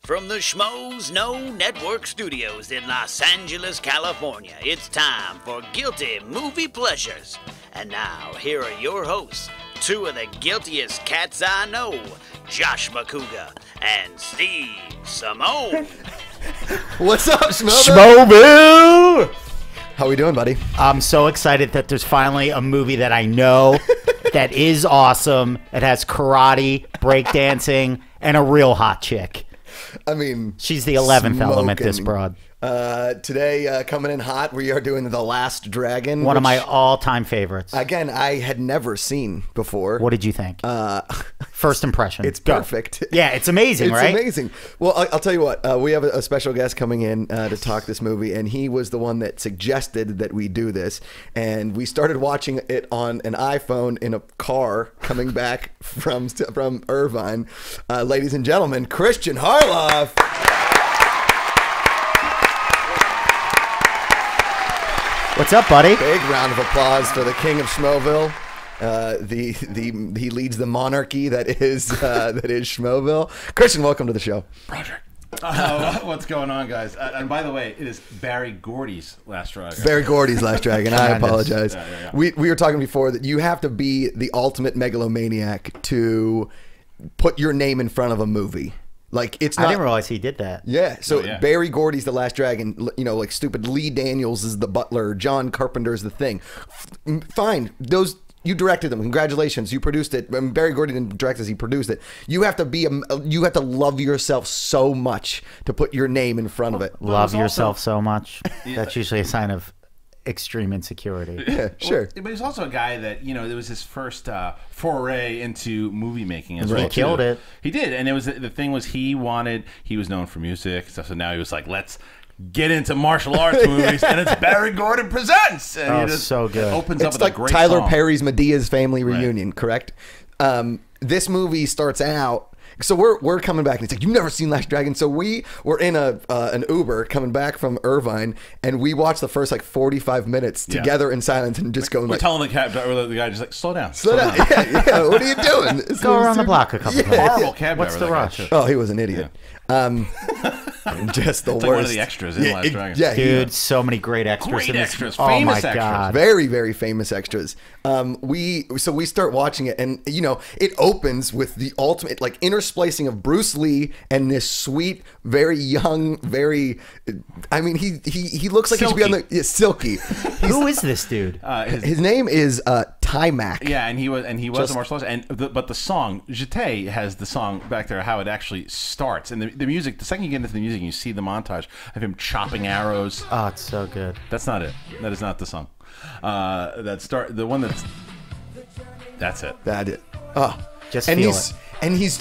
From the Schmoes No Network Studios in Los Angeles, California, it's time for Guilty Movie Pleasures. And now, here are your hosts, two of the guiltiest cats I know, Josh Macuga and Steve Simeone. What's up, Schmoville? How we doing, buddy? I'm so excited that there's finally a movie that I know that is awesome. It has karate, breakdancing, and a real hot chick. I mean, she's the 11th element, this broad. Today, coming in hot, we are doing The Last Dragon. One of my all-time favorites. Again, I had never seen before. What did you think? First impression. It's perfect. Yeah, it's amazing, right? It's amazing. Well, I'll tell you what. We have a special guest coming in to talk this movie, and he was the one that suggested that we do this. And we started watching it on an iPhone in a car coming back from Irvine. Ladies and gentlemen, Kristian Harloff. What's up, buddy? Big round of applause for the King of Schmoville. He leads the monarchy that is Schmoville. Kristian, welcome to the show. Roger. What's going on, guys? And by the way, it is Barry Gordy's Last Dragon. Barry Gordy's Last Dragon. I apologize. Yeah. We were talking before that you have to be the ultimate megalomaniac to put your name in front of a movie. Like, it's not. I didn't realize he did that. Yeah. So Oh, yeah. Barry Gordy's The Last Dragon. You know, like stupid Lee Daniels is the butler. John Carpenter's the thing. Fine. Those. You directed them. Congratulations. You produced it. I mean, Barry Gordy didn't direct this. He produced it. You have to be you have to love yourself so much to put your name in front of it. Love yourself so much. That's usually a sign of extreme insecurity. Yeah, sure. Well, but he's also a guy that, you know, it was his first foray into movie making as well. He killed it. He did, and it was the thing was he was known for music stuff. So now he was like, let's get into martial arts movies, and it's Barry Gordon Presents. And Oh, so good. It opens It's up with like a great Tyler song. Perry's Medea's Family Reunion, correct? This movie starts out. So we're coming back, and it's like, you've never seen Last Dragon. So we were in an Uber coming back from Irvine, and we watched the first like 45 minutes together in silence and just going We're like, telling the cab driver, the guy just like, slow down. slow down. Yeah, what are you doing? This Go is around the super- block a couple times. Horrible cab What's driver. the that guy, rush? too. Oh, he was an idiot. Just the It's worst. like one of the extras in Last Dragon. Yeah, Dude, so many great extras Great in this. extras, Oh my famous extras. God. very, very famous extras. We start watching it, and you know, it opens with the ultimate like intersplicing of Bruce Lee and this sweet, very young, very. I mean, he looks like he should be on the Silky. Who is this dude? His name is Timac. Yeah, and he was a martial artist, but the song Jete has the song back there how it actually starts, and the music. The second you get into the music, and you see the montage of him chopping arrows. Oh, it's so good. That's not it. That is not the song. That's it. That it. Oh, Just and feel he's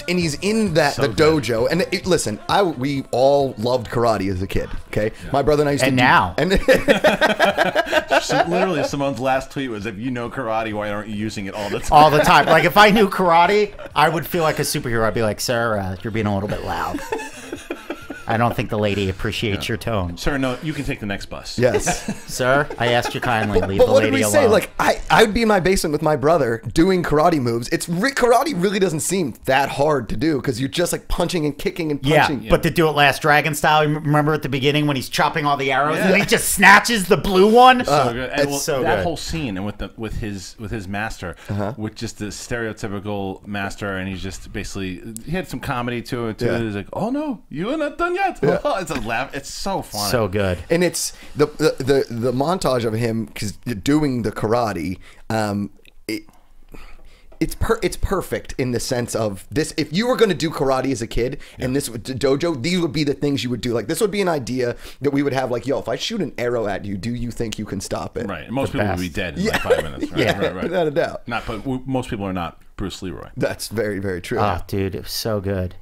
it. and he's in that So the good. dojo. And listen, we all loved karate as a kid. Okay, my brother and I used And to. now. Literally, Simone's last tweet was, "If you know karate, why aren't you using it all the time?" All the time. Like, if I knew karate, I would feel like a superhero. I'd be like, sir, you're being a little bit loud. I don't think the lady appreciates your tone. Sir, no, you can take the next bus. Yes. Sir, I asked you kindly, leave But the what did lady we alone. say? Like, I would be in my basement with my brother doing karate moves. Karate really doesn't seem that hard to do because you're just like punching and kicking and yeah, punching. but to do it Last Dragon style, you remember at the beginning when he's chopping all the arrows and Yeah. he just snatches the blue one? So good. And it's so that good. whole scene and with his master, with just the stereotypical master, and he's just basically he had some comedy to it too. Yeah. He's like, "Oh no, you are not done yet." It's a laugh. It's so funny. So good. And it's the montage of him because doing the karate. It's perfect in the sense of this. If you were going to do karate as a kid and this would dojo, these would be the things you would do. Like this would be an idea that we would have. Like, yo, if I shoot an arrow at you, do you think you can stop it? Right. And most people would be best. dead in like 5 minutes. Right? Yeah, right. without a doubt. But most people are not Bruce Leroy. That's very, very true. Oh, dude, it was so good.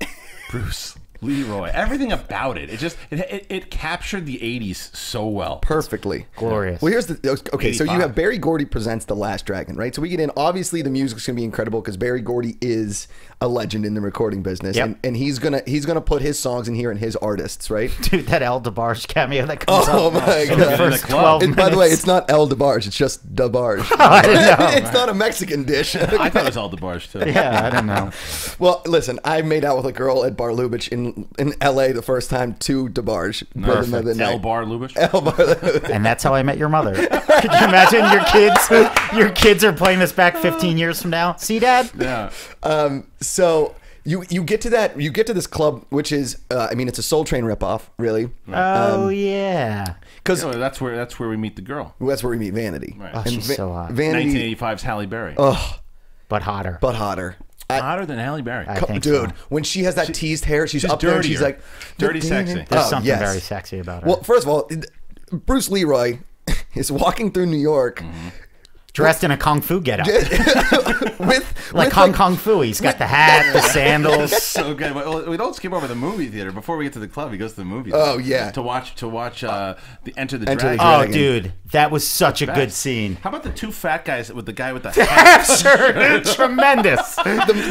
Bruce Leroy. Everything about it. It just it captured the 80s so well. Perfectly. Glorious. Well, here's the okay. So you 85. have Barry Gordy presents The Last Dragon, right? So we get in. Obviously, the music's gonna be incredible because Barry Gordy is a legend in the recording business, Yep. and he's gonna put his songs in here and his artists, right? Dude, that El DeBarge cameo that comes Oh up my in the God. first In the club. 12 And minutes. by the way, it's not El DeBarge; it's just DeBarge. I didn't know. It's not a Mexican dish. I thought it was all DeBarge too. Yeah, I don't know. Well, listen, I made out with a girl at Bar Lubitsch in in L.A. the first time to DeBarge. Rhythm of the Night. El Bar Lubish. El Bar. And that's how I met your mother. Could you imagine your kids are playing this back 15 years from now? See, Dad? Yeah. So you get to this club, which is I mean, it's a Soul Train ripoff, really. Oh yeah. Because that's where we meet the girl. that's where we meet Vanity. Right. Oh, she's so hot. Vanity, 1985's Halle Berry. But hotter. but hotter. Hotter than Halle Berry. I think Dude, so. when she has that teased hair, she's up dirtier. there and she's like Dirty sexy. There's Oh, something yes. very sexy about her. Well, first of all, Bruce Leroy is walking through New York. Dressed in a kung fu getup. with Like Kung Fu. He's got the hat, the sandals. So good. Well, we don't skip over the movie theater. Before we get to the club, he goes to the movie Oh, theater yeah. to watch the Enter the Enter the Dragon. Oh, Dragon. dude. That was such a good Best. scene. How about the two fat guys with the guy with the hat? Sure. Tremendous. the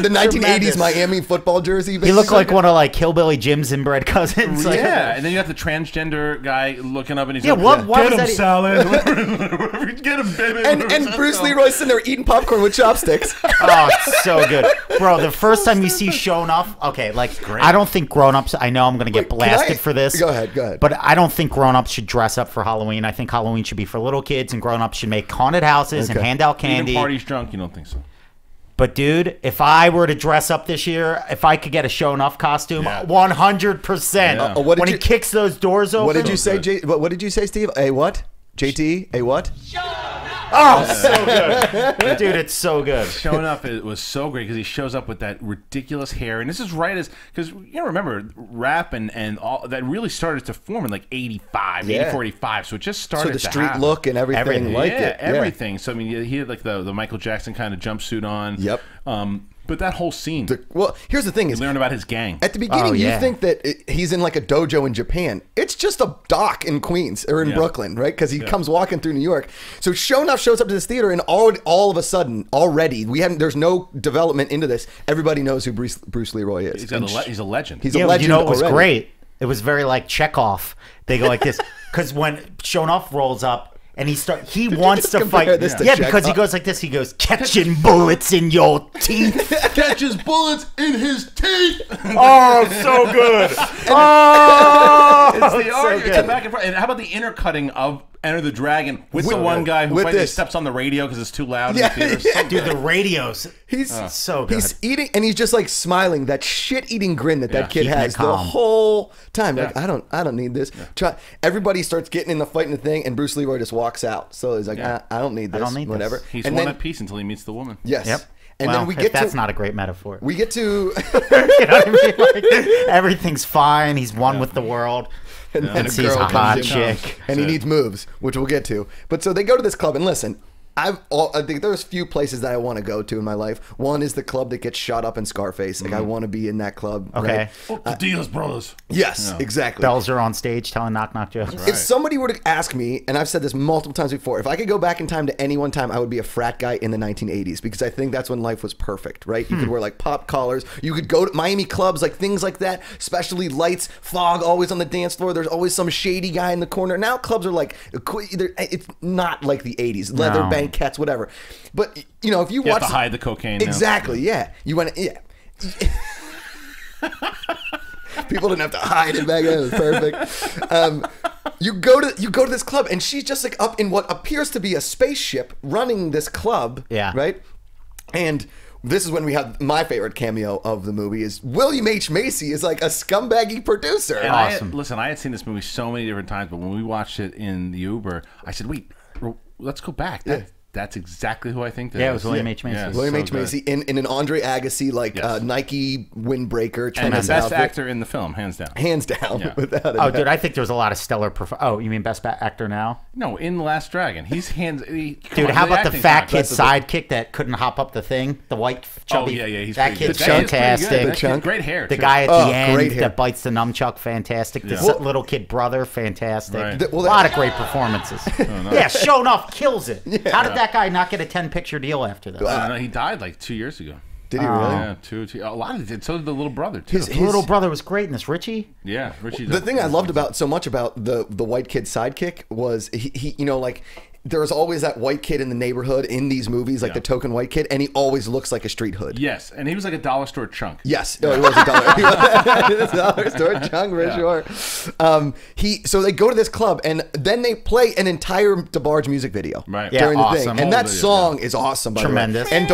1980s Tremendous. Miami football jersey. He looked like one of like Hillbilly Jim's inbred cousins. Like, Yeah, and then you got the transgender guy looking up and he's Yeah, like, what get was him, that? salad. Get him, baby. and Bruce Leroy's sitting there eating popcorn with chopsticks. Oh, it's so good. Bro, the first time you see Shown Off, okay, like, I don't think grown-ups, I know I'm going to get Wait, can blasted I- for this. Go ahead. But I don't think grown-ups should dress up for Halloween. I think Halloween should be for little kids, and grown-ups should make haunted houses and Okay. hand out Even candy. parties drunk, you don't think so? But, dude, if I were to dress up this year, if I could get a Shown Off costume, Yeah. 100%. Yeah. What did When you- he kicks those doors open. What did you say, good. What did you say, Steve? A what? JT? A what? Oh, so good. Dude, it's so good. Showing up, it was so great because he shows up with that ridiculous hair, and this is right as because you know remember rap and all that really started to form in like 85, Yeah. 84, 85. So it just started. So the to street happen. look and everything like yeah, it. everything. So I mean, he had like the Michael Jackson kind of jumpsuit on. Yep. But that whole scene, Well, here's the thing: is learn about his gang. at the beginning Oh, yeah. you think that he's in like a dojo in Japan. It's just a dock in Queens or in Yeah. Brooklyn, right? Because he comes walking through New York. So Shonuff shows up to this theater, and all of a sudden, already there's no development into this. Everybody knows who Bruce Leroy is. He's, And he's a legend. He's a Yeah, but legend. you know, it was already. great. It was very like Chekhov. They go like this because when Shonuff rolls up and he wants just to compare fight. this to Yeah, because he Chekhov? goes like this. He goes catching bullets in your teeth. catches bullets in his teeth. Oh, so good. Oh, It's the so argument good. back and forth. And how about the intercutting of Enter the Dragon with the With- one guy who with finally this. steps on the radio because it's too loud Yeah, in the theater? So Dude, the radios. He's so good. He's eating, and he's just like smiling that shit-eating grin that Yeah. kid Keeping it has the calm. whole time. Like Yeah. I don't need this. Everybody starts getting in the fight and the thing, and Bruce Leroy just walks out. So he's like, Yeah. I don't need this. don't need this. Whatever. He's and one then, at peace until he meets the woman. yes. Yep. And Well, then we if get that's to not a great metaphor. we get to You know what I mean? Like, everything's fine. He's one with the world. and then a sees girl a comes hot in, chick. and he needs moves, which we'll get to. But so they go to this club, and listen. I think there's few places that I want to go to in my life. One is the club that gets shot up in Scarface. Like I want to be in that club. Okay. Right? The Diaz brothers. Yes, exactly. Bells are on stage telling knock knock jokes. If somebody were to ask me, and I've said this multiple times before, if I could go back in time to any one time, I would be a frat guy in the 1980s because I think that's when life was perfect, right? You could wear like pop collars. You could go to Miami clubs, like things like that, especially lights, fog always on the dance floor. There's always some shady guy in the corner. Now clubs are like, it's not like the 80s, leather No. banquettes, whatever. But, you know, if you You have watch. to hide the cocaine now. Exactly, yeah. You went, yeah. People didn't have to hide it back then. It was perfect. You go to this club, and she's just like up in what appears to be a spaceship running this club. Yeah. Right. And this is when we have my favorite cameo of the movie is William H. Macy is like a scumbaggy producer. And Awesome. I had seen this movie so many different times, but when we watched it in the Uber, I said, "Wait, let's go back." That's exactly who I think that Yeah, it is. was William H. Macy. Yeah, William so H. good. Macy in an Andre Agassi like Yes. Nike windbreaker, And the tremendous best outfit. actor in the film, hands down. hands down, Yeah. without a Oh, doubt. dude, I think there's a lot of stellar. Oh, you mean best actor now? No, in The Last Dragon, he's hands. Dude, how about the fat kid sidekick that couldn't hop up the thing? The white chubby. Oh yeah, he's that pretty kid's good. That kid's pretty good. fantastic. That kid's great hair. The too. guy at Oh, the end great hair. that bites the nunchuck, fantastic. The Yeah. little kid brother, fantastic. Right. Well, a lot of great performances. Yeah, Shown Off kills it. How did that guy not get a 10-picture deal after this? No, he died like 2 years ago. Did he really? Yeah, two. A lot of it did. So did the little brother too. His little brother was great in this. Richie? Yeah, Richie. The thing I loved about so much about the white kid sidekick was he you know, like there's always that white kid in the neighborhood in these movies, like the token white kid, and he always looks like a street hood. Yes, and he was like a dollar store chunk. Yes, no, he was a dollar. He was a dollar store chunk for sure. So they go to this club, and then they play an entire DeBarge music video Right. Yeah, during the awesome. thing, and that song is awesome. By Tremendous. the way. And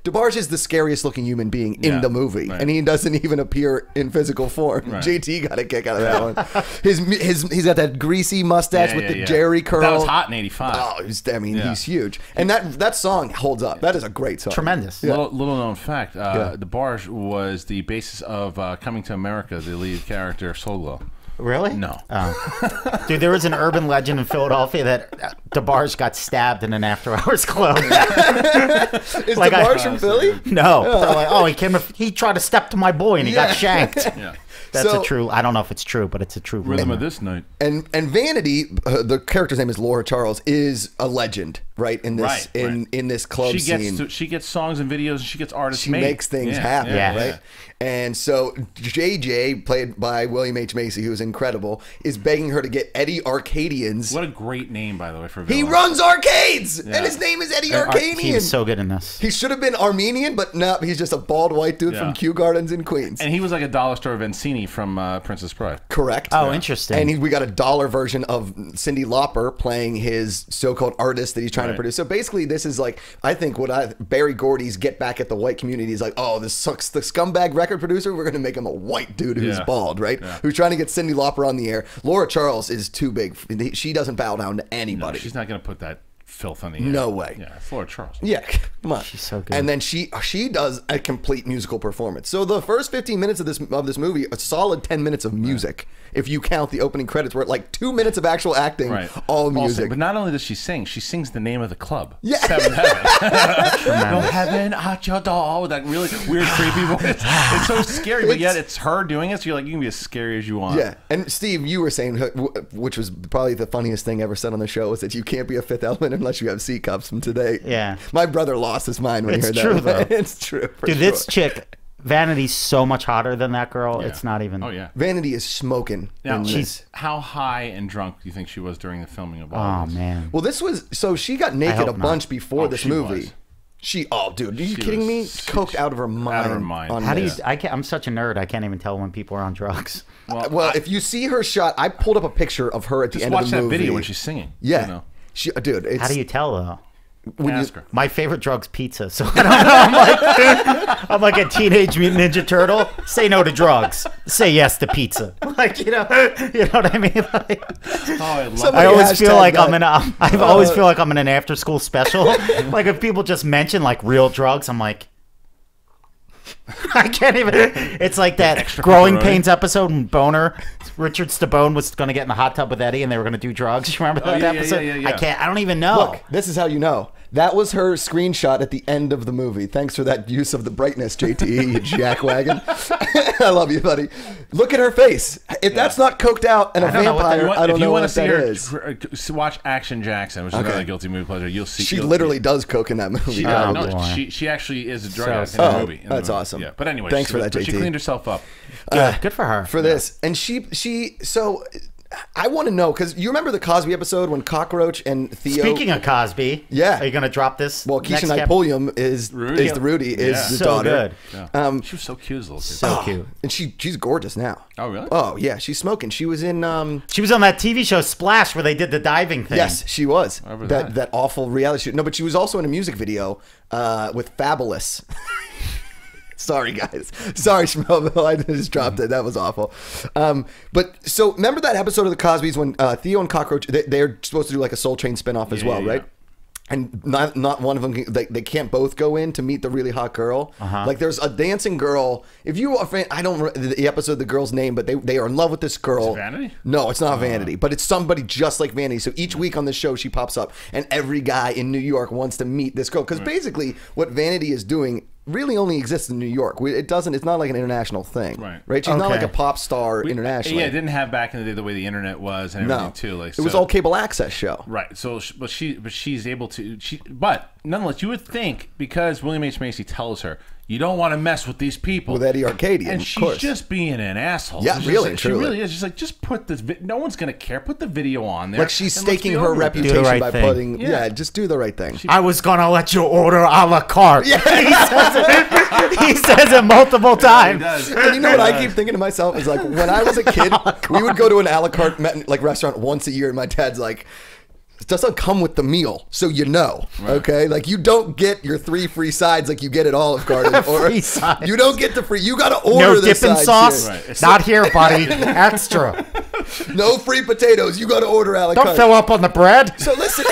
DeBarge is the scariest looking human being in the movie, and he doesn't even appear in physical form. Right. JT got a kick out of that one. He's got that greasy mustache with the Jerry curl. That was hot in '85. Oh, he's huge, and that song holds up. That is a great song. Tremendous. Yeah. Little known fact: DeBarge was the basis of Coming to America, the lead character Solo. Really? No. Oh. Dude, there was an urban legend in Philadelphia that DeBarge got stabbed in an after-hours club. Is Like DeBarge from Philly? No. They're like, oh, he tried to step to my boy and he got shanked. Yeah. That's So- a true. I don't know if it's true, but it's a true Rhythm rumor. of this night. And Vanity, the character's name is Laura Charles, is a legend, right? In this in this club scene. She gets songs and videos, and she gets artists She made. makes things happen, Yeah. right? And so JJ, played by William H. Macy, who's incredible, is begging her to get Eddie Arcadian's. What a great name, by the way, for a He villain. runs arcades, and his name is Eddie Arcadian. He was so good in this. He should have been Armenian, but no, he's just a bald white dude from Kew Gardens in Queens. And he was like a dollar store Vincini from Princess Bride. Correct. Oh, interesting. And we got a dollar version of Cyndi Lauper playing his so-called artist that he's trying to produce. So basically, this is like, I think Barry Gordy's get back at the white community is like, oh, this sucks. The scumbag record producer, we're going to make him a white dude who's bald, right? Yeah. Who's trying to get Cyndi Lauper on the air. Laura Charles is too big. She doesn't bow down to anybody. No, she's not going to put that filth on the air. No way. Yeah, Flora Charles. Yeah, come on. She's so good. And then she does a complete musical performance. So the first 15 minutes of this movie, a solid 10 minutes of music. If you count the opening credits, we're at like 2 minutes of actual acting, all music. But not only does she sing, she sings the name of the club. Yeah. Seventh Heaven. No heaven at your door with that really weird, creepy voice. It's so scary, but yet it's her doing it. So you're like, you can be as scary as you want. Yeah. And Steve, you were saying, which was probably the funniest thing ever said on the show, was that you can't be a Fifth Element unless you have C cups from today. Yeah. My brother lost his mind when he heard true, that. though. It's true. Dude, this chick, Vanity's so much hotter than that girl. Yeah. It's not even. Oh, yeah. Vanity is smoking. Now, She's- how high and drunk do you think she was during the filming of all Oh, this? man. Well, this was so she got naked hope a bunch not. before Oh, this she movie. was. Dude, are you She kidding me? was- Coked out of her mind. Out of her mind. on How do you? this. I'm such a nerd. I can't even tell when people are on drugs. Well, if you see her shot, I pulled up a picture of her at the Just end watch of the that movie. video when she's singing. Yeah, You know? dude. It's, How do you tell though? Ask her. My favorite drug's pizza, so I don't know. I'm like a Teenage Mutant Ninja Turtle. Say no to drugs. Say yes to pizza. Like you know what I mean. Like, Oh, I love Somebody I always feel hashtag like that. I always feel like I'm in an after school special. Like if people just mention like real drugs, I'm like. I can't even. It's like that Growing pepperoni. Pains episode in Boner. Richard Stabone was going to get in the hot tub with Eddie, and they were going to do drugs. You remember that yeah, episode? yeah. I can't. I don't even know. Look, this is how you know. That was her screenshot at the end of the movie. Thanks for that use of the brightness, JTE, you jackwagon. I love you, buddy. Look at her face. If that's not coked out and a I don't know what that- vampire, I don't know what see that her, is. watch Action Jackson, which is another guilty movie pleasure. You'll see. She you'll literally see. does coke in that movie. She, Oh, no, boy. she actually is a drug So addict in sad. the movie. That's awesome. Yeah, but anyway, Thanks she, for that, but she JT. cleaned herself up. Good for her. For this. And so I want to know, because you remember the Cosby episode when Cockroach and Theo... Speaking of Cosby, Yeah. are you going to drop this? Well, next Keisha cap- Napoleon is Rudy. the Rudy, is Yeah. the So daughter. good. Yeah. She was so cute as a little kid. So cute. And she's gorgeous now. Oh, really? Oh, yeah. She's smoking. She was in... She was on that TV show Splash where they did the diving thing. Yes, she was. Remember That that. awful reality show. No, but she was also in a music video with Fabulous. Sorry, guys. Sorry, Schmelville. I just dropped it. That was awful. But so remember that episode of the Cosbys when Theo and Cockroach, they're supposed to do like a Soul Train spinoff as well, yeah. right? And not one of them, they can't both go in to meet the really hot girl. Like there's a dancing girl. If you are a fan, I don't remember the episode, the girl's name, but they are in love with this girl. Is it Vanity? No, it's not Vanity, but it's somebody just like Vanity. So each week on the show, she pops up, and every guy in New York wants to meet this girl. Because basically, what Vanity is doing really only exists in New York. It's not like an international thing. Right? She's not Okay. like a pop star internationally. Yeah, it didn't have back in the day the way the internet was and everything No. too. Like It was all cable access show. right. So, but she's able to. But nonetheless, you would think because William H Macy tells her, You don't want to mess with these people. With Eddie Arcadian, and of she's course. just being an asshole. Yeah, She's really, just, she truly. really is. She's like, just put this. No one's gonna care. Put the video on there. Like she's and let's staking be her over it. reputation Do the right by thing. putting. Yeah. Yeah, just do the right thing. I was gonna let you order a la carte. Yeah. He says it multiple He times. does. And you know what I keep thinking to myself is like when I was a kid, we would go to an a la carte like restaurant once a year, and my dad's like, it doesn't come with the meal, so you know, okay? Like you don't get your 3 free sides like you get at Olive Garden, or Free sides. you don't get the free. You got to order No the dipping sides sauce. here. Right. Not here, buddy. Extra. No free potatoes. You got to order a la Don't carte. fill up on the bread. So listen,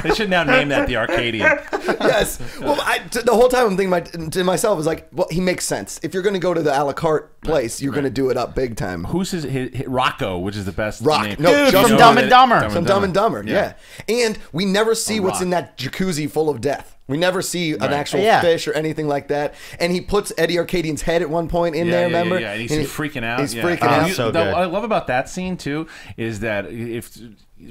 They should now name that the Arcadian. yes. Well, the whole time I'm thinking to myself is like, well, he makes sense. If you're going to go to the a la carte place, you're going to do it up big time. Who's his Rocco, which is the best Rock. name. No, Dude, just from Rock. Dumb and Dumber. From Dumb and Dumber, yeah. And we never see what's Rock. in that jacuzzi full of death. We never see an Right. actual Yeah. fish or anything like that. And he puts Eddie Arcadian's head at one point in there, remember? Yeah, and he's freaking out. He's yeah. freaking out. So What good. I love about that scene too is that if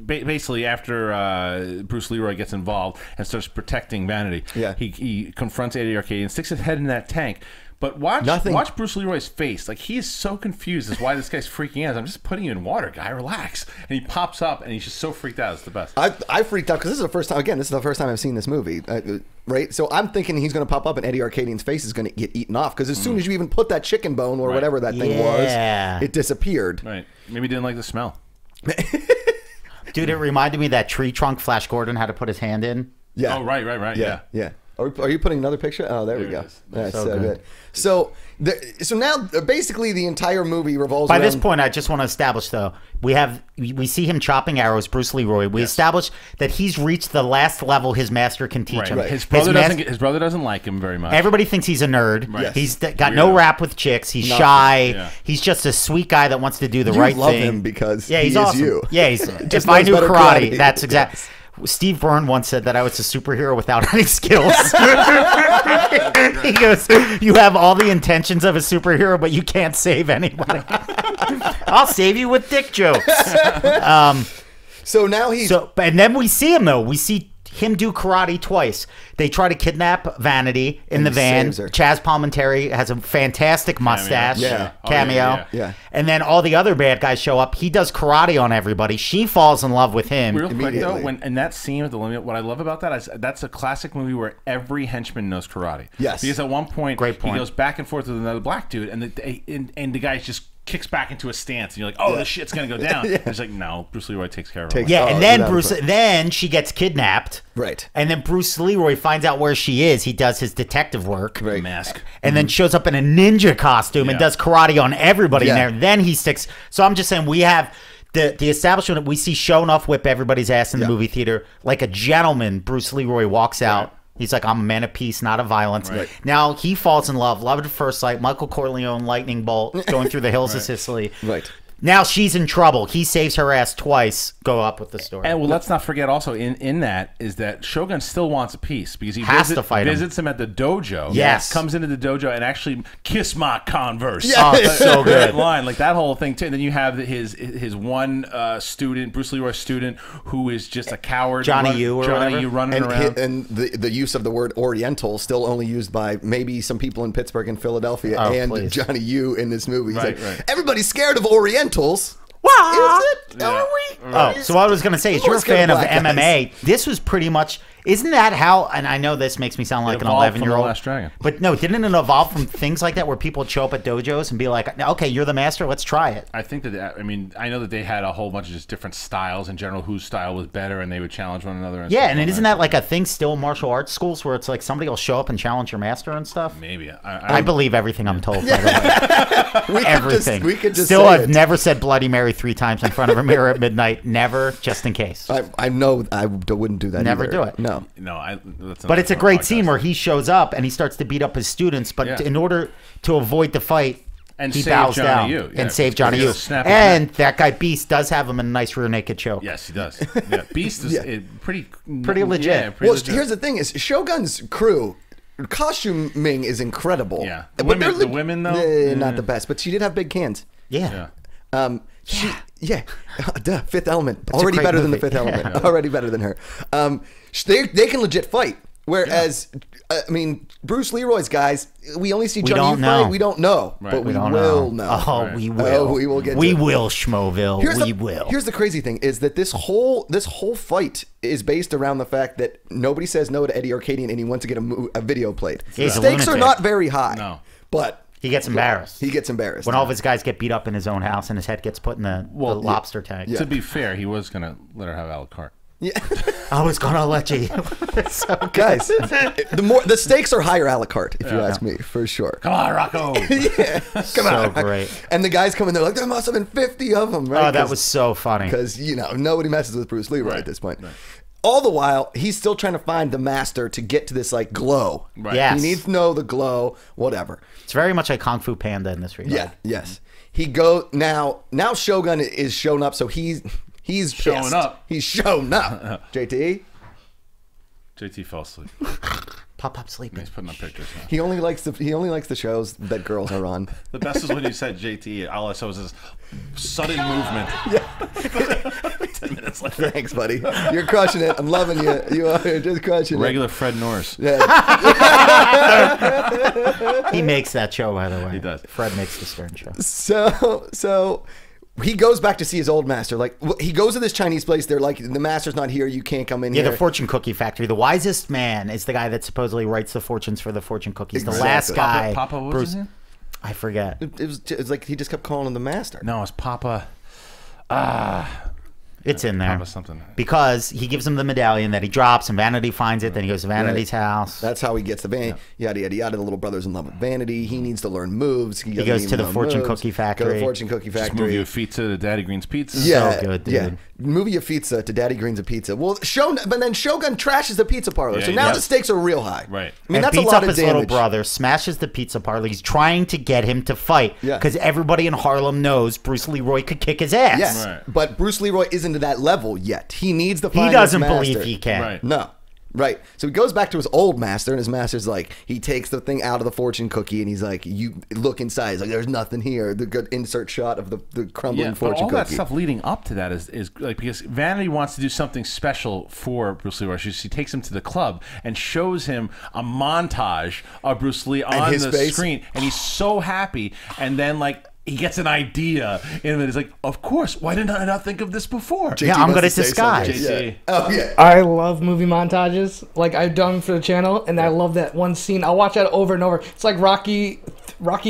basically after Bruce Leroy gets involved and starts protecting Vanity, Yeah. he confronts Eddie Arcadian, sticks his head in that tank. But watch Bruce Leroy's face. Like he is so confused as why this guy's freaking out. I'm just putting you in water, guy. Relax. And he pops up and he's just so freaked out. It's the best. I freaked out because this is the first time. Again, this is the first time I've seen this movie, right? So I'm thinking he's going to pop up and Eddie Arcadian's face is going to get eaten off because as soon as you even put that chicken bone or whatever that thing Yeah. was, it disappeared. Right. Maybe he didn't like the smell. Dude, it reminded me of that tree trunk Flash Gordon had to put his hand in. Yeah. Oh, right. Yeah. Yeah. Are you putting another picture? Oh, there we There go. it is. That's So so good. good. So now basically the entire movie revolves By around this point, I just want to establish, though, we see him chopping arrows, Bruce Leroy. We establish that he's reached the last level his master can teach him. Right. His brother doesn't like him very much. Everybody thinks he's a nerd. Right. Yes. He's got no Weirdo. rap with chicks. He's Nothing. shy. Yeah. He's just a sweet guy that wants to do the You right love thing. him because yeah, he's he is awesome. you. Yeah, he's Just if I knows knew better karate, karate. that's exactly. Yes. Steve Byrne once said that I was a superhero without any skills. He goes, "You have all the intentions of a superhero, but you can't save anybody." I'll save you with dick jokes. So now he's And then we see him though. We see him do karate twice. They try to kidnap Vanity in And the he van. saves her. Chaz Palminteri has a fantastic mustache. Yeah. Oh, Cameo. Yeah. And then all the other bad guys show up. He does karate on everybody. She falls in love with him. Real quick though, Immediately. in that scene with the limit, what I love about that is that's a classic movie where every henchman knows karate. Yes. Because at one point, Great point. he goes back and forth with another black dude, and the guy just kicks back into a stance, and you're like, "Oh, this shit's gonna go down." And he's like, "No, Bruce Leroy takes care of it." Yeah, Oh, and then without a then she gets kidnapped. Right. And then Bruce Leroy finds out where she is. He does his detective work. Right. Mask. And then shows up in a ninja costume and Yeah. does karate on everybody Yeah. in there. Then he sticks. So I'm just saying we have the establishment we see Shonoff whip everybody's ass in the movie theater like a gentleman. Bruce Leroy walks out. He's like, I'm a man of peace, not of violence. Right. Now he falls in love at first sight. Michael Corleone, lightning bolt, going through the hills of Sicily. Right. Now she's in trouble. He saves her ass twice. Go up with the story. And well, let's not forget also in that is that Shogun still wants a piece because he Has to fight him. visits him at the dojo. Yes. Comes into the dojo and actually kiss my Converse. Oh, so good. That line, like that whole thing too. And then you have his one student, Bruce Leroy's student, who is just a coward. Johnny U or Johnny whatever. U running around. And the use of the word Oriental still only used by maybe some people in Pittsburgh and Philadelphia Oh, and please. Johnny U in this movie. He's Right, like, right. everybody's scared of Orientals. What? Is it? Yeah. Are we? Oh, so what I was going to say is We're you're a scared fan of of black MMA. This was pretty much, isn't that how, and I know this makes me sound like an evolved from 11-year-old. The Last Dragon. But no, didn't it evolve from things like that where people would show up at dojos and be like, okay, you're the master, let's try it. I think that I know that they had a whole bunch of just different styles in general, whose style was better, and they would challenge one another. Yeah, stuff and like isn't that like a thing still in martial arts schools where it's like somebody will show up and challenge your master and stuff? Maybe I believe everything I'm told, by the way. Everything. We could just Still, say I've it. never said Bloody Mary 3 times in front of a mirror at midnight. Never, just in case. I know I wouldn't do that. Never either. do it. No. No, But it's a great scene where he shows up and he starts to beat up his students, but Yeah. in order to avoid the fight, And he save bows Johnny down Yu. Yeah, and save Johnny he's Yu. gonna snap his And neck. that guy Beast does have him in a nice rear naked choke. Yes, he does. Yeah, Beast is pretty legit. Yeah, pretty Well, legit. here's the thing: is Shogun's crew costuming is incredible. Yeah. But The they're women, though? not the best. But she did have big cans. Yeah. Yeah. Duh, Fifth Element. Already great better than the movie. Fifth Element. Already better than her. They can legit fight. Whereas, I mean, Bruce Leroy's guys, we only see Johnny fight. We don't know, but we will know. Oh, we will. Oh, we will get. We will, Schmoville. We will. Here's the crazy thing: is that this whole fight is based around the fact that nobody says no to Eddie Arcadian, and he wants to get a video played. The stakes are not very high. But he gets embarrassed. He gets embarrassed when all of his guys get beat up in his own house, and his head gets put in the lobster tank. To be fair, he was gonna let her have a la carte. Yeah, I was gonna let you. So guys, the stakes are higher a la carte, if you ask me, for sure. Come on, Rocco. Come on. Great. And the guys come in, they're like, there must have been 50 of them, right? Oh, that was so funny. Because nobody messes with Bruce Leroy at this point. Right. All the while, he's still trying to find the master to get to this like glow. Right. Yes. He needs to know the glow, whatever. It's very much like Kung Fu Panda in this regard. Yeah. Yes. He now Shogun is shown up, so he's showing up. He's shown up. JT fell asleep. Pop sleeping. He's putting up pictures now. He only likes the shows that girls are on. The best is when you said JT. All I saw was this sudden movement. Yeah. 10 minutes later. Thanks, buddy. You're crushing it. I'm loving you. You are just crushing Regular Fred Norris. Yeah. He makes that show, by the way. He does. Fred makes the Stern show. So he goes back to see his old master. Like, he goes to this Chinese place. They're like, the master's not here. You can't come in here. Yeah, the fortune cookie factory. The wisest man is the guy that supposedly writes the fortunes for the fortune cookies. Exactly. The last guy. Papa what was his name? I forget. It was like he just kept calling him the master. No, it's Papa. It's in there. Papa something. Because he gives him the medallion that he drops, and Vanity finds it. Then he goes to Vanity's house. That's how he gets the Vanity. Yada, yada, yada. The little brother's in love with Vanity. He needs to learn moves. He goes to the fortune cookie factory. Go to the fortune cookie factory. Just move your feet to Daddy Green's Pizza. Yeah, so good, dude. Yeah. Move your pizza to Daddy Green's pizza. Well, but then Shogun trashes the pizza parlor. So now the stakes are real high. Right. I mean, and that's beats a lot up of his damage. little brother, smashes the pizza parlor. He's trying to get him to fight because everybody in Harlem knows Bruce Leroy could kick his ass. Yes, but Bruce Leroy isn't to that level yet. He needs to find He doesn't his master. believe he can. Right. No. Right. So he goes back to his old master, and his master's like, he takes the thing out of the fortune cookie, and he's like, you look inside. He's like, there's nothing here. The good insert shot of the crumbling fortune cookie. All that stuff leading up to that is like, because Vanity wants to do something special for Bruce Leroy. She takes him to the club and shows him a montage of Bruce Lee on the screen, and he's so happy. And then like, he gets an idea, and he's like, of course, why didn't I not think of this before? JT I'm going to disguise. Yeah. Oh, yeah. I love movie montages, like I've done for the channel, and I love that one scene. I'll watch that over and over. It's like Rocky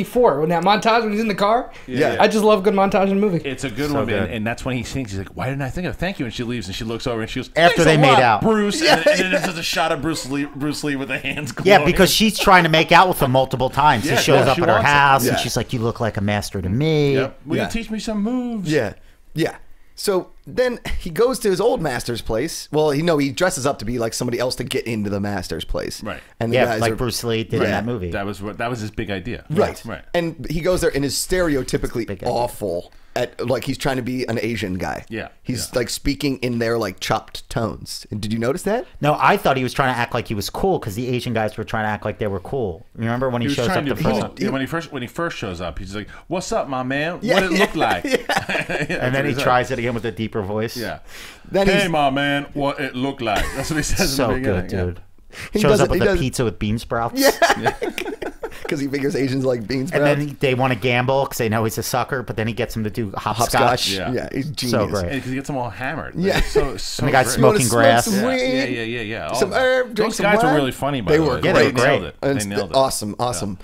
4, when that montage, when he's in the car. Yeah. I just love good montage in a movie. It's a good one, man. And that's when he thinks, he's like, why didn't I think of it? Thank you. And she leaves, and she looks over, and she goes, after they made out. Bruce. And then there's just a shot of Bruce Lee with the hands glowing. Yeah, because she's trying to make out with him multiple times. Yeah, he shows up she at her wants it. house, Yeah. and she's like, you look like a master to me. Yep. Will you teach me some moves? Yeah. Yeah. So then he goes to his old master's place. Well, he dresses up to be like somebody else to get into the master's place. Right. And the Yeah, guys like are, Bruce Lee did in that movie. That was his big idea. Right. Right. And he goes there and is stereotypically Big idea. awful at like he's trying to be an Asian guy. Yeah. He's like speaking in their like chopped tones. And did you notice that? No, I thought he was trying to act like he was cool because the Asian guys were trying to act like they were cool. Remember when he was shows up trying the to first be when he first shows up, he's like, "What's up, my man? What it look like?" and then he tries it again with a deeper voice. Yeah. Then Hey, my man, what it look like? That's what he says. So in the good, beginning. dude. He Shows does up it- with he a does- pizza with bean sprouts. Yeah. Because he figures Asians like beans. And then they want to gamble because they know he's a sucker, but then he gets him to do hopscotch. Hopscotch. Yeah. Yeah. He's genius. So great. Because he gets them all hammered. Yeah. It's so And the guy's great. smoking smoke grass. some weed? Yeah. All Some of that. herb, drink Those some guys wine. were really funny, by They the were way. Yeah, great. they were nailed great. it. And They nailed it. Awesome.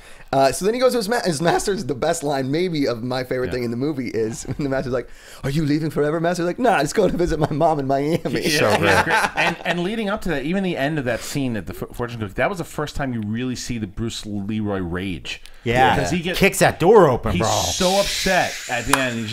So then he goes to his master's. The best line, maybe, of my favorite thing in the movie is when the master's like, "Are you leaving forever, master?" Like, "Nah, just going to visit my mom in Miami." So great. And leading up to that, even the end of that scene at the fortune cookie, that was the first time you really see the Bruce Leroy rage. Yeah. Because he gets kicks that door open, He's bro. so upset at the end.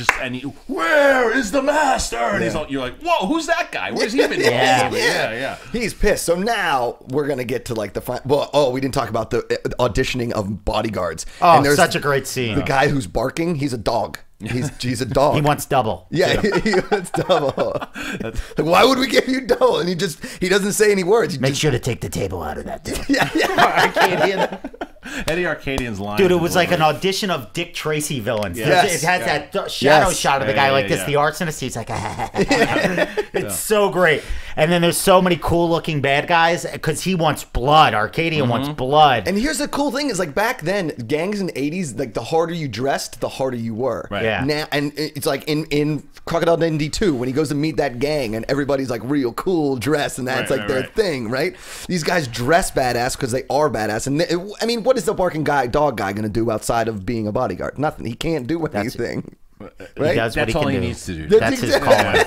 Where is the master? And you're like, whoa, who's that guy? Where's he been? Yeah. He's pissed. So now we're gonna get to like the we didn't talk about the auditioning of bodyguards. Oh, and there's such a great scene. The guy who's barking, he's a dog. He's a dog. He wants double. Yeah, he wants double. Like, why would we give you double? And he doesn't say any words. Make sure to take the table out of that. Dude. Yeah. I can't hear that. Eddie Arcadian's line. Dude, it was like an audition of Dick Tracy villains. Yes. It has that shadow shot of the guy like this. yeah. The arsonist, he's like, it's so great. And then there's so many cool looking bad guys because he wants blood. Arcadian wants blood. And here's the cool thing is like back then, gangs in the 80s, like the harder you dressed, the harder you were. Right. Yeah. Now, and it's like in Crocodile Dundee 2 when he goes to meet that gang and everybody's like real cool dressed and that's like their thing, right? These guys dress badass because they are badass. And I mean, what is the barking dog guy going to do outside of being a bodyguard? Nothing. He can't do anything. Right? He does what That's he all can he do. needs to do. That's his calling.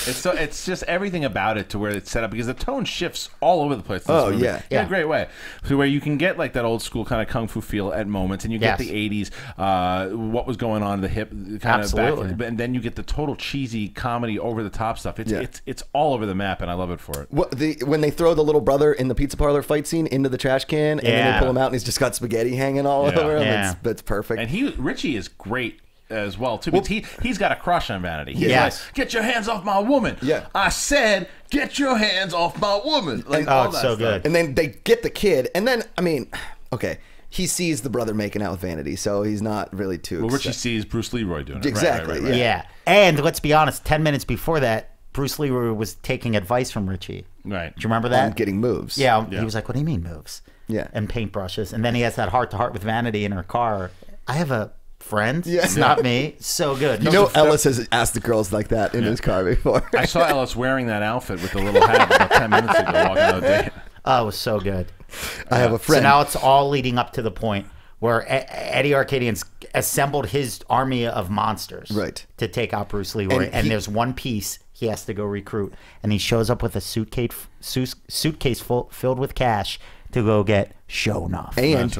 It's just everything about it to where it's set up because the tone shifts all over the place. In this Oh, movie. yeah. In a great way. So where you can get like that old school kind of kung fu feel at moments, and you get the 80s, what was going on in the hip kind Absolutely. of back, and then you get the total cheesy comedy over the top stuff. It's all over the map, and I love it for it. When they throw the little brother in the pizza parlor fight scene into the trash can, and then they pull him out, and he's just got spaghetti hanging all over him. Yeah. That's perfect. And Richie is great as well too, because he's got a crush on Vanity. He's Yes. like, get your hands off my woman. Yeah. I said, get your hands off my woman. Like, Oh, all it's that so stuff. good. And then they get the kid, and then I mean, okay, he sees the brother making out with Vanity, so he's not really too. Well, Richie sees Bruce Leroy doing it. Exactly, Right. Yeah. And let's be honest, 10 minutes before that, Bruce Leroy was taking advice from Richie. Right. Do you remember that? on getting moves. Yeah, Yeah. he was like, what do you mean moves? Yeah. And paintbrushes. And then he has that heart-to-heart with Vanity in her car. I have a friend. Yeah. It's not me. So good. You know, Ellis has asked the girls like that in his car before. I saw Ellis wearing that outfit with the little hat about 10 minutes ago walking on a date. Oh, it was so good. I have a friend. So now it's all leading up to the point where Eddie Arcadian's assembled his army of monsters to take out Bruce Leroy. And there's one piece he has to go recruit. And he shows up with a suitcase filled with cash to go get Sho'nuff. And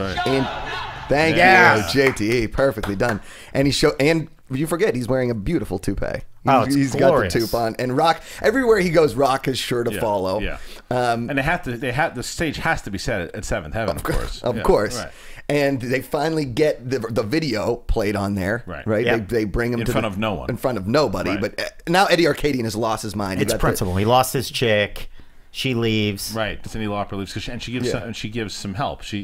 thank you, JTE, perfectly done. And and you forget he's wearing a beautiful toupee. He's got the toupee on, and Rock everywhere he goes. Rock is sure to follow. Yeah, and the stage has to be set at Seventh Heaven, of course. Of course. Right. And they finally get the video played on there, right? Yep. They bring him in front of no one, in front of nobody. Right. But now Eddie Arcadian has lost his mind. It's principle. He lost his chick. She leaves. Right. Cyndi Lauper leaves, and she gives some help. She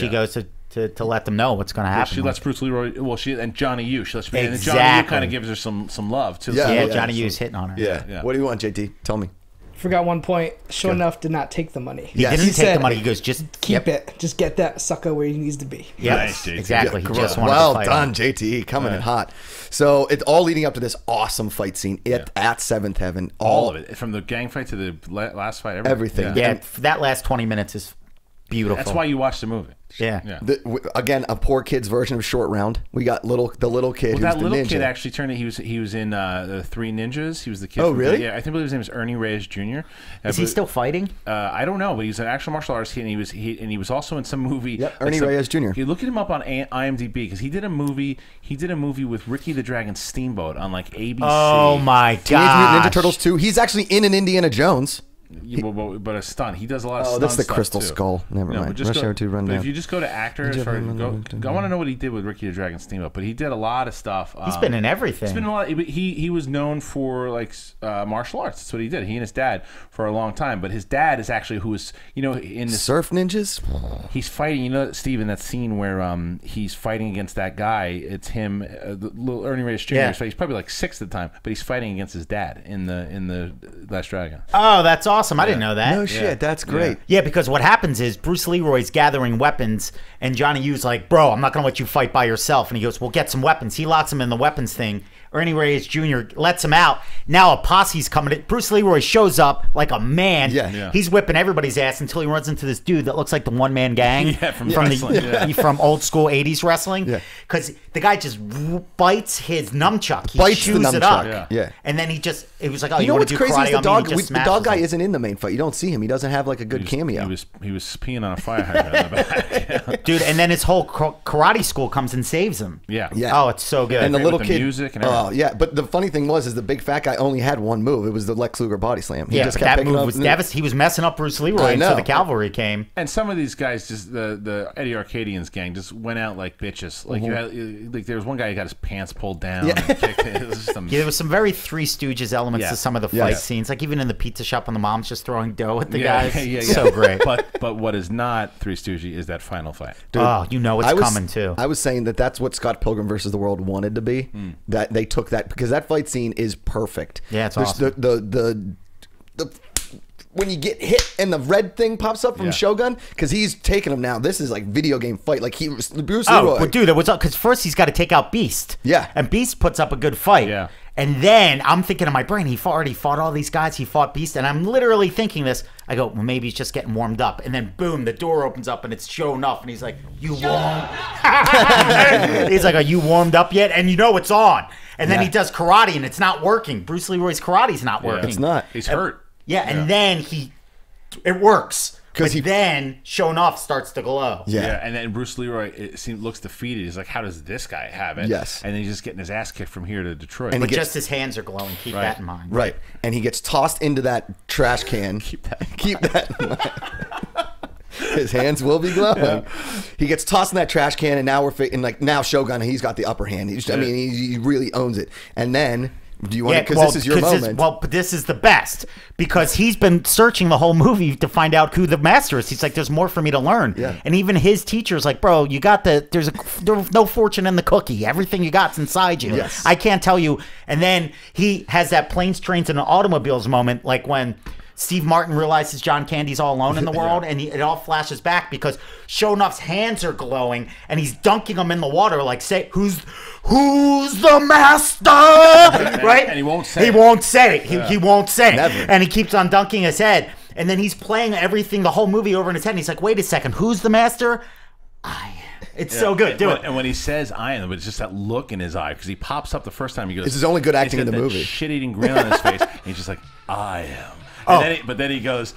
goes to let them know what's going to happen. She lets Bruce Leroy. Well, and Johnny Yu. She lets and Johnny Yu kind of gives her some love too. Yeah, Johnny Yu's hitting on her. Yeah. What do you want, JT? Tell me. Forgot one point. Sho'nuff did not take the money. He didn't take the money. He goes, just keep it. Just get that sucker where he needs to be. Yeah, nice, exactly. Yeah, he just wanted well to fight done, him. JT, coming in hot. So it's all leading up to this awesome fight scene at Seventh Heaven. All of it, from the gang fight to the last fight. Everything. Yeah, that last 20 minutes is beautiful. That's why you watch the movie. Yeah. Again, a poor kid's version of Short Round. We got the little kid. Well, that who's the little ninja. kid actually turned. He was in the Three Ninjas. He was the kid. Oh, really? Yeah, I think his name is Ernie Reyes Jr. Is he still fighting? I don't know, but he's an actual martial artist, and he was also in some movie. Yep, Ernie Reyes Jr. You look at him up on IMDb because he did a movie. He did a movie with Ricky the Dragon Steamboat on like ABC. Oh my god! Teenage Mutant Ninja Turtles 2. He's actually in an Indiana Jones. But a stunt. He does a lot of. Oh, stunt that's the stuff Crystal too. Skull. Never mind. But Rush Hour 2 Rundown. If you just go to actors, I want to know what he did with Ricky the Dragon Steamboat. But he did a lot of stuff. He's been in everything. He's been in a lot. He was known for like martial arts. That's what he did. He and his dad for a long time. But his dad is actually who was in the Surf Ninjas. He's fighting. Steve, in that scene where he's fighting against that guy. It's him, the little Ernie Reyes Jr. Yeah. He's probably like 6 at the time, but he's fighting against his dad in the Last Dragon. Oh, that's awesome! I didn't know that. No shit, that's great. Yeah, because what happens is Bruce Leroy's gathering weapons, and Johnny Yu's like, bro, I'm not going to let you fight by yourself. And he goes, well, get some weapons. He locks him in the weapons thing. Ernie Reyes Jr. lets him out. Now a posse's coming in. Bruce Leroy shows up like a man. Yeah. He's whipping everybody's ass until he runs into this dude that looks like the one-man gang from old school 80s wrestling. Yeah. Because the guy just bites his numchuck. He Bites the chews it up. numchuck. Yeah. And then it was like, oh, You know want what's to do crazy karate is the on dog. me? He just The dog smashes guy him. isn't in the main fight. You don't see him. He doesn't have like a good cameo. He was peeing on a fire hydrant in the back. Dude, and then his whole karate school comes and saves him. Yeah. Yeah. Oh, it's so good. And the With little the kid, music and everything. Oh yeah, but the funny thing is the big fat guy only had one move. It was the Lex Luger body slam. He just kept that move was devastating. He was messing up Bruce Leroy until the cavalry came. And some of these guys, just the Eddie Arcadian's gang, just went out like bitches. Like you had, like there was one guy who got his pants pulled down. Yeah. And kicked it. It was just there was some very Three Stooges elements to some of the fight scenes. Like even in the pizza shop when the mom's just throwing dough at the guys. So great. But what is not Three Stooges is that final fight. Dude, you know it's coming too. I was saying that's what Scott Pilgrim versus the World wanted to be. That they took that because that fight scene is perfect. Yeah, it's awesome. The when you get hit and the red thing pops up from Shogun, because he's taking him now. This is like video game fight. Like Bruce Leroy. But dude, it was because first he's got to take out Beast. Yeah, and Beast puts up a good fight. Yeah. And then I'm thinking in my brain, he already fought all these guys. He fought Beast. And I'm literally thinking this. I go, well, maybe he's just getting warmed up. And then, boom, the door opens up and it's shown up. And he's like, you warmed? He's like, are you warmed up yet? And you know it's on. And then he does karate and it's not working. Bruce Leroy's karate's not working. It's not. He's hurt. And then it works. Because then Shonoff starts to glow. Yeah, and then Bruce Leroy looks defeated. He's like, how does this guy have it? Yes. And then he's just getting his ass kicked from here to Detroit. But just his hands are glowing. Keep that in mind. Right. And he gets tossed into that trash can. Keep that in mind. His hands will be glowing. Yeah. He gets tossed in that trash can, and now now Shogun, he's got the upper hand. He really owns it. And then... Do you want to? Because this is your moment. But this is the best because he's been searching the whole movie to find out who the master is. He's like, "There's more for me to learn." Yeah. And even his teacher's like, "Bro, you got there's no fortune in the cookie. Everything you got's inside you. Yes. I can't tell you." And then he has that planes, trains, and automobiles moment, like when Steve Martin realizes John Candy's all alone in the world, and it all flashes back because Shonoff's hands are glowing, and he's dunking them in the water, like, say, who's the master? Right? And he won't say it. He won't say it. He won't say it. Never. And he keeps on dunking his head, and then he's playing everything, the whole movie over in his head, and he's like, wait a second, who's the master? I am. It's so good. Do it. And when he says I am, it's just that look in his eye because he pops up the first time he goes. This is only good acting in the movie. Shit-eating grin on his face, and he's just like, I am. But then he goes,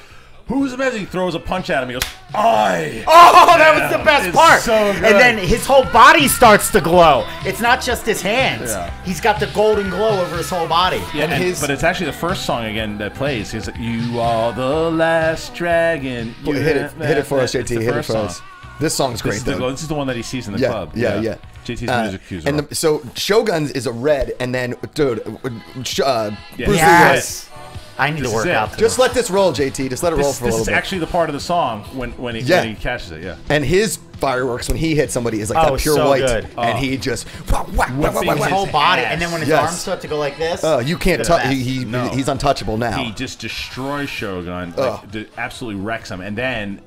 who's the best? He throws a punch at him. He goes, I. Oh, that was the best part. So good. And then his whole body starts to glow. It's not just his hands. Yeah. He's got the golden glow over his whole body. Yeah, but it's actually the first song again that plays. He's like, you are the last dragon. Hit it for us, JT. Hit it for us. This song's great, though. This is the one that he sees in the club. Yeah. JT's music cues. And so Shogun's is a red, and then, dude, Bruce Yes. I need to work out. Just let this roll, JT. Just let it roll for a little bit. This is actually the part of the song when he catches it. Yeah. And his fireworks when he hits somebody is like that pure white, good. And he just his whole body, and then when his arms start to go like this. Oh, you can't touch. He's untouchable now. He just destroys Shogun, absolutely wrecks him, and then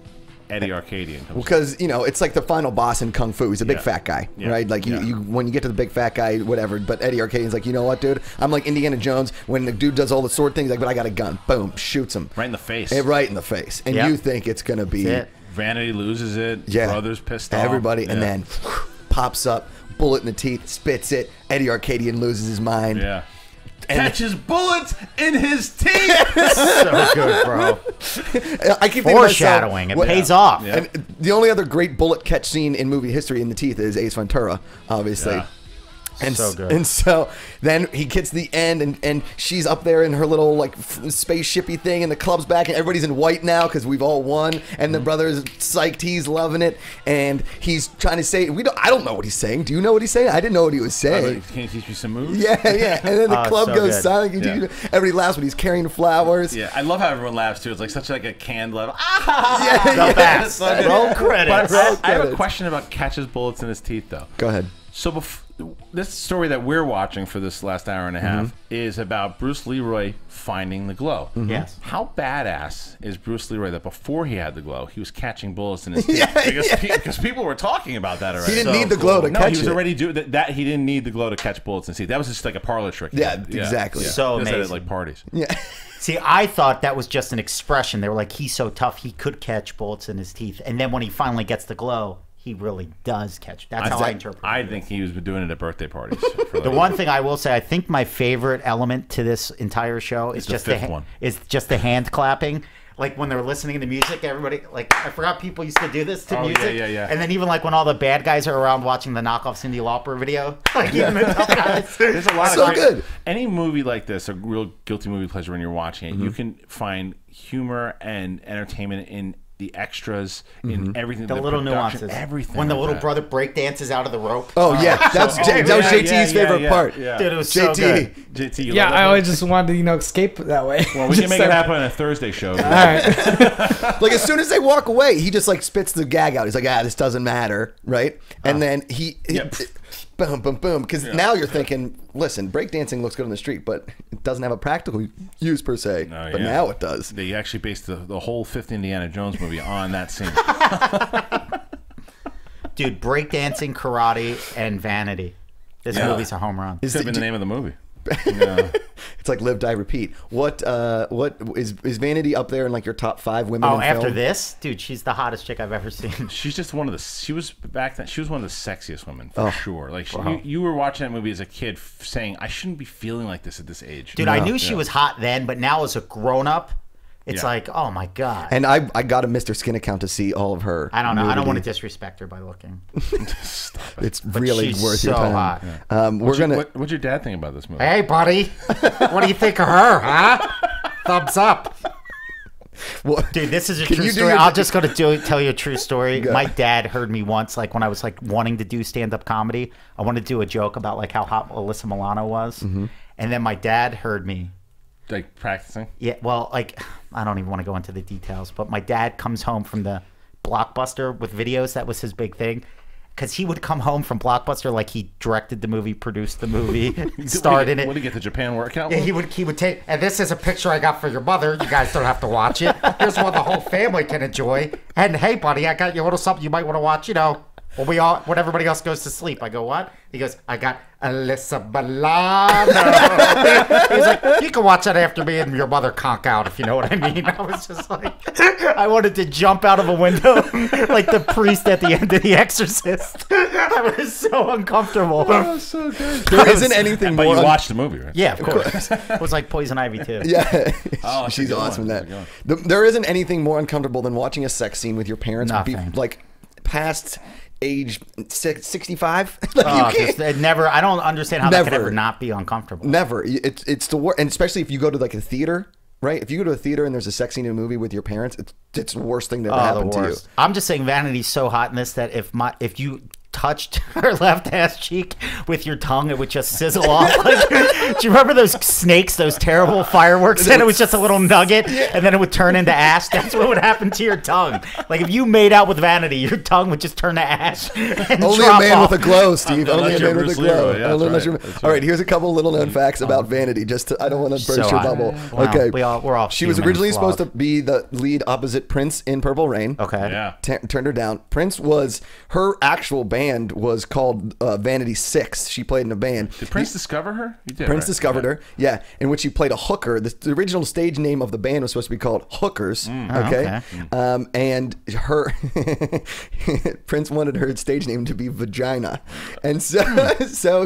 Eddie Arcadian comes because it's like the final boss in Kung Fu. He's a big fat guy, right? Like you when you get to the big fat guy, whatever. But Eddie Arcadian's like, you know what, dude? I'm like Indiana Jones when the dude does all the sword things. Like, but I got a gun. Boom, shoots him right in the face. Right in the face. And you think it's gonna be Vanity loses it. Yeah, Brother's pissed off. Everybody, and then pops up, bullet in the teeth, spits it. Eddie Arcadian loses his mind. Yeah. Catches bullets in his teeth. So good, bro. I keep foreshadowing. It pays off. Yeah. And the only other great bullet catch scene in movie history in the teeth is Ace Ventura, obviously. Yeah. And so good. And so then he gets to the end, and she's up there in her little like spaceshipy thing, and the club's back, and everybody's in white now because we've all won. And the brother's psyched, he's loving it, and he's trying to say, I don't know what he's saying. Do you know what he's saying? I didn't know what he was saying. Can you teach me some moves? Yeah. And then the club goes silent. Everybody laughs when he's carrying flowers. Yeah, I love how everyone laughs too. It's like such like a canned laugh. The best. Roll credits. I have a question about catches bullets in his teeth, though. Go ahead. So this story that we're watching for this last hour and a half is about Bruce Leroy finding the glow. Yes. How badass is Bruce Leroy that before he had the glow, he was catching bullets in his teeth? Because people were talking about that already. He didn't need the glow to catch it. No, he was already doing that. He didn't need the glow to catch bullets in his teeth. That was just like a parlor trick. Yeah, exactly. Yeah. So amazing. amazing. At, like parties. Yeah. See, I thought that was just an expression. They were like, he's so tough, he could catch bullets in his teeth. And then when he finally gets the glow, he really does catch. That's how I interpret it. I think he was doing it at birthday parties. The one thing I will say, I think my favorite element to this entire show is just the hand clapping. like when they're listening to music, everybody, like, I forgot people used to do this to music. Yeah. And then even like when all the bad guys are around watching the knockoff Cyndi Lauper video, like even the tough guys. There's a lot So of good. Any movie like this, a real guilty movie pleasure when you're watching it, you can find humor and entertainment in the extras, in everything, The little production, nuances. everything. When the like little that. brother break dances out of the rope. Oh yeah, that was JT's favorite part. Yeah. Dude, it was so good. JT, you Yeah, love that I movie? always just wanted to, escape that way. Well, we can make it happen on a Thursday show. All right. Like as soon as they walk away, he just like spits the gag out. He's like, this doesn't matter, right? And then he boom, boom, boom. Because now you're thinking, listen, breakdancing looks good on the street, but it doesn't have a practical use per se. But now it does. They actually based the whole fifth Indiana Jones movie on that scene. Dude, breakdancing, karate, and vanity. This movie's a home run. This could have been the name of the movie. It's like live, die, repeat. What is Vanity up there in like your top 5 women? Oh, in after film? this? Dude, she's the hottest chick I've ever seen. She's just one of the. She was back then. She was one of the sexiest women for sure. Like you were watching that movie as a kid, saying, "I shouldn't be feeling like this at this age." Dude, I knew she was hot then, but now as a grown up, it's like, oh my god. And I got a Mr. Skin account to see all of her. I don't know. I don't want to nudity. disrespect her by looking. It's really she's worth so your time. hot. What's your dad think about this movie? Hey, buddy. What do you think of her, huh? Thumbs up. What? Dude, this is a Can true you do story. your- I'm just going to tell you a true story. Go. My dad heard me once, like when I was like wanting to do stand-up comedy. I wanted to do a joke about like how hot Alyssa Milano was. And then my dad heard me. Like practicing? Yeah, well, like, I don't even want to go into the details, but my dad comes home from the Blockbuster with videos. That was his big thing. Because he would come home from Blockbuster like he directed the movie, produced the movie, starred in it. What did he get, the Japan workout? Yeah, one? he would take, and this is a picture I got for your mother. You guys don't have to watch it. Here's one the whole family can enjoy. And hey, buddy, I got you a little something you might want to watch. When everybody else goes to sleep. I go, what? He goes, I got Alyssa Milano. He's like, you can watch that after me and your mother conk out, if you know what I mean. I was just like, I wanted to jump out of a window like the priest at the end of The Exorcist. I was so uncomfortable. Oh, so good. There isn't anything But more. you watched the movie, right? Yeah, of course. It was like Poison Ivy, too. Yeah, Oh, she's that's a good awesome in one. that. That's a good There isn't anything more uncomfortable than watching a sex scene with your parents. Nothing. Like past age 65. Like, you can't. I don't understand how that could Never. ever not be uncomfortable. Never. It's the worst, and especially if you go to like a theater, right? If you go to a theater and there's a sex scene in a movie with your parents, it's the worst thing that ever happened to you. I'm just saying, Vanity's so hot in this that if you touched her left ass cheek with your tongue, it would just sizzle off. Like, do you remember those snakes, those terrible fireworks? And it was just a little nugget, and then it would turn into ash. That's what would happen to your tongue. Like if you made out with Vanity, your tongue would just turn to ash. And Only a drop man off. with a glow, Steve. Only a Unless you're man with a Bruce glow. Leroy. Yeah, that's Unless right. you're- That's All right, right. here's a couple little known facts about Vanity. I don't want to burst your hot. bubble. Wow. Okay, We're all she was human originally and supposed to flawed. be the lead opposite Prince in Purple Rain. Okay. Yeah. Turned her down. Prince was her actual band was called Vanity 6. She played in a band. Did Prince discover her? He did, Prince right? discovered her, yeah, in which she played a hooker. The original stage name of the band was supposed to be called Hookers, okay? And her Prince wanted her stage name to be Vagina, and so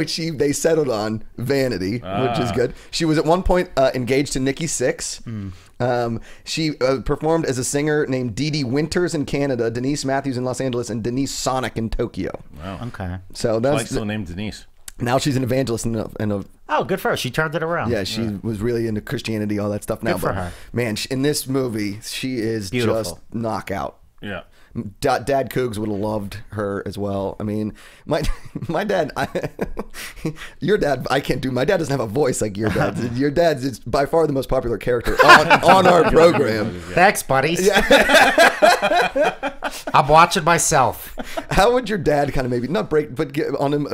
they settled on Vanity, which is good. She was at one point engaged to Nikki Sixx. She performed as a singer named Dee Dee Winters in Canada, Denise Matthews in Los Angeles, and Denise Sonic in Tokyo. Wow. Okay. So I that's like still named Denise. now she's an evangelist in a Oh, good for her. She turned it around. yeah, she was really into Christianity, all that stuff now. Good for but her. man, in this movie, she is Beautiful. just knockout. Yeah. Dad Cougs would have loved her as well. I mean, my dad, your dad, I can't do. My dad doesn't have a voice like your dad. Your dad is by far the most popular character on our program. Thanks, buddies. I'm watching myself. How would your dad kind of maybe not break, but get on him?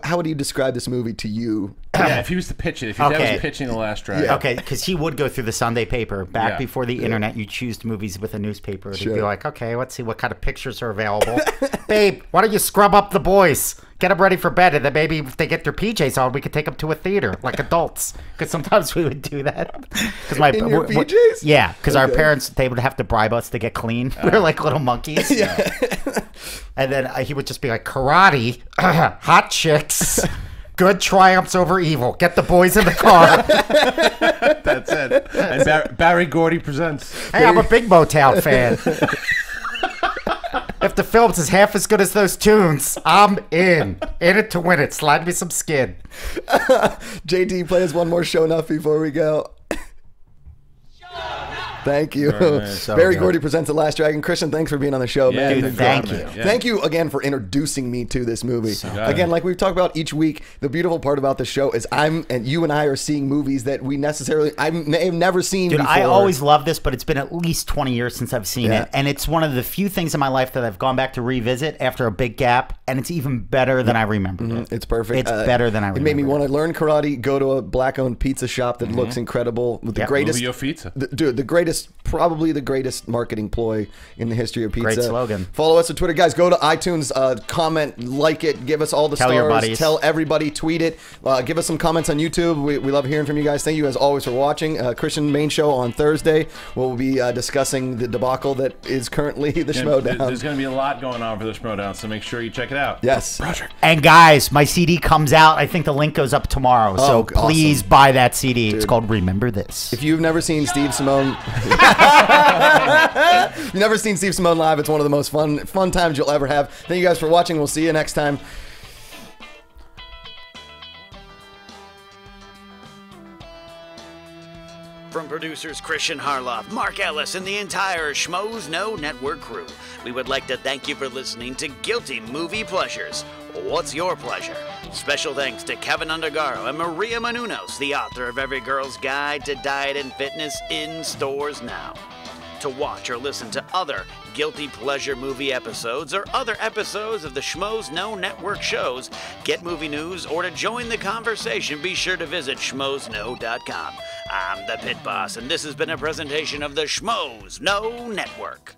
How would he describe this movie to you? Yeah, if he was to pitch it, if your dad Okay. was pitching the last draft. Yeah. Okay, because he would go through the Sunday paper back Yeah. before the internet. You choose movies with a newspaper. To Sure. be like, okay, let's see what kind of pictures are available. Babe, why don't you scrub up the boys? Get them ready for bed, and then maybe if they get their PJs on, we could take them to a theater like adults. Because sometimes we would do that. Because In your PJs? Yeah, because our Okay. parents, they would have to bribe us to get clean. We were like little monkeys. Yeah. And then he would just be like, karate, hot chicks, Good triumphs over evil. Get the boys in the car. That's it. And Barry Gordy presents. Hey, I'm a big Motown fan. If the films is half as good as those tunes, I'm in. In it to win it. Slide me some skin. JT, play us one more show enough before we go. Thank you. So Barry good. Gordy presents The Last Dragon. Christian, thanks for being on the show, man. Dude, thank you. Yeah. Thank you again for introducing me to this movie. Again, like we've talked about each week, the beautiful part about the show is you and I are seeing movies that I may have never seen Dude, before. I always loved this, but it's been at least 20 years since I've seen it. And it's one of the few things in my life that I've gone back to revisit after a big gap, and it's even better than I remember. It's perfect. It's better than I remember. It made me want to learn karate, go to a black-owned pizza shop that looks incredible. With the greatest... Movie Pizza. Probably the greatest marketing ploy in the history of pizza. Great slogan. Follow us on Twitter, guys. Go to iTunes, comment, like it, give us all the Tell stars. your buddies. Tell everybody, tweet it. Give us some comments on YouTube. We love hearing from you guys. Thank you as always for watching. Christian main show on Thursday. We'll be discussing the debacle that is currently the Schmodown. There's going to be a lot going on for the Schmodown, so make sure you check it out. Yes. Roger. And guys, my CD comes out. I think the link goes up tomorrow. So please buy that CD. Dude. It's called Remember This. If you've never seen Steve Simeone... You've never seen Steve Simeone live, it's one of the most fun times you'll ever have. Thank you guys for watching. We'll see you next time. From producers Kristian Harloff, Mark Ellis, and the entire Schmoes Know Network crew, we would like to thank you for listening to Guilty Movie Pleasures. What's your pleasure? Special thanks to Kevin Undergaro and Maria Menounos, the author of Every Girl's Guide to Diet and Fitness, in stores now. To watch or listen to other Guilty Pleasure movie episodes or other episodes of the Schmoes Know Network shows, get movie news, or to join the conversation, be sure to visit schmoesknow.com. I'm the Pit Boss, and this has been a presentation of the Schmoes Know Network.